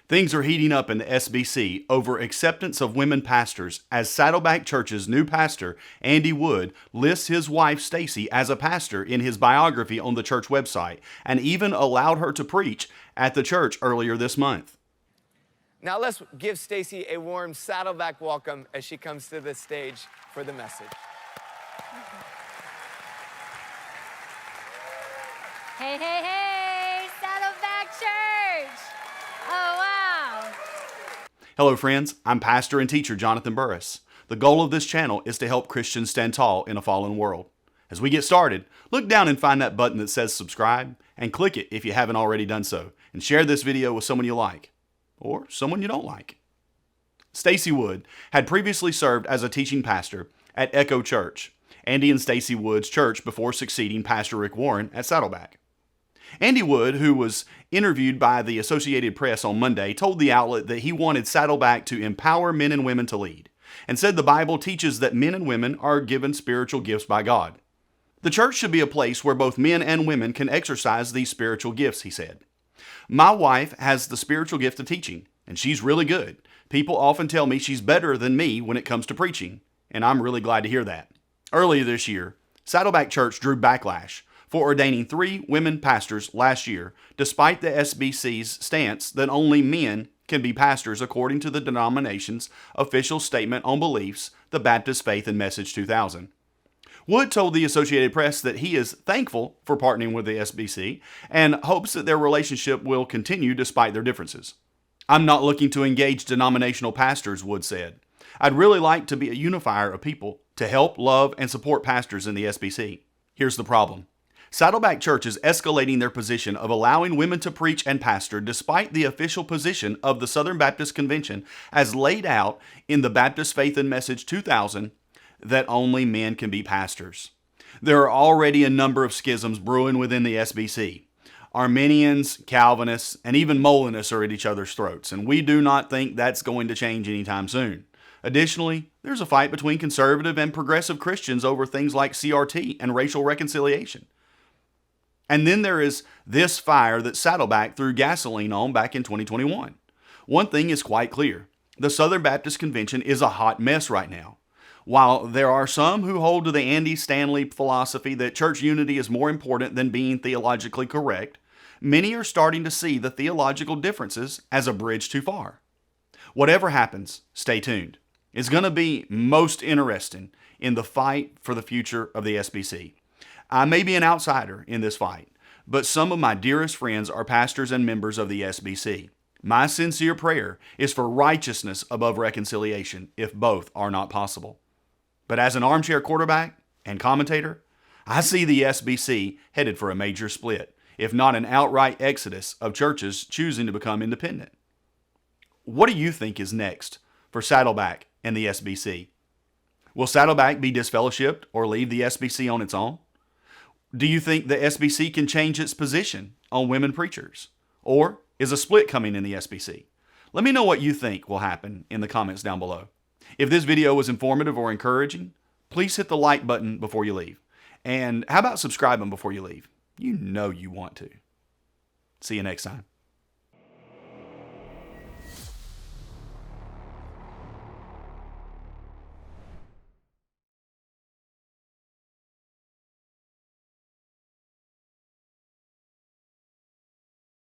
Things are heating up in the SBC over acceptance of women pastors as Saddleback Church's new pastor, Andy Wood, lists his wife Stacy as a pastor in his biography on the church website and even allowed her to preach at the church earlier this month. Now let's give Stacy a warm Saddleback welcome as she comes to the stage for the message. Hey, hey, hey, Saddleback Church! Oh, wow! Hello friends, I'm pastor and teacher Jonathan Burris. The goal of this channel is to help Christians stand tall in a fallen world. As we get started, look down and find that button that says subscribe and click it if you haven't already done so, and share this video with someone you like or someone you don't like. Stacy Wood had previously served as a teaching pastor at Echo Church, Andy and Stacy Wood's church, before succeeding Pastor Rick Warren at Saddleback. Andy Wood, who was interviewed by the Associated Press on Monday, told the outlet that he wanted Saddleback to empower men and women to lead, and said the Bible teaches that men and women are given spiritual gifts by God. The church should be a place where both men and women can exercise these spiritual gifts, he said. My wife has the spiritual gift of teaching, and she's really good. People often tell me she's better than me when it comes to preaching, and I'm really glad to hear that. Earlier this year, Saddleback Church drew backlash for ordaining 3 women pastors last year, despite the SBC's stance that only men can be pastors according to the denomination's official statement on beliefs, the Baptist Faith and Message 2000. Wood told the Associated Press that he is thankful for partnering with the SBC and hopes that their relationship will continue despite their differences. I'm not looking to engage denominational pastors, Wood said. I'd really like to be a unifier of people to help, love, and support pastors in the SBC. Here's the problem. Saddleback Church is escalating their position of allowing women to preach and pastor despite the official position of the Southern Baptist Convention as laid out in the Baptist Faith and Message 2000 that only men can be pastors. There are already a number of schisms brewing within the SBC. Arminians, Calvinists, and even Molinists are at each other's throats, and we do not think that's going to change anytime soon. Additionally, there's a fight between conservative and progressive Christians over things like CRT and racial reconciliation. And then there is this fire that Saddleback threw gasoline on back in 2021. One thing is quite clear. The Southern Baptist Convention is a hot mess right now. While there are some who hold to the Andy Stanley philosophy that church unity is more important than being theologically correct, many are starting to see the theological differences as a bridge too far. Whatever happens, stay tuned. It's going to be most interesting in the fight for the future of the SBC. I may be an outsider in this fight, but some of my dearest friends are pastors and members of the SBC. My sincere prayer is for righteousness above reconciliation, if both are not possible. But as an armchair quarterback and commentator, I see the SBC headed for a major split, if not an outright exodus of churches choosing to become independent. What do you think is next for Saddleback and the SBC? Will Saddleback be disfellowshipped or leave the SBC on its own? Do you think the SBC can change its position on women preachers? Or is a split coming in the SBC? Let me know what you think will happen in the comments down below. If this video was informative or encouraging, please hit the like button before you leave. And how about subscribing before you leave? You know you want to. See you next time.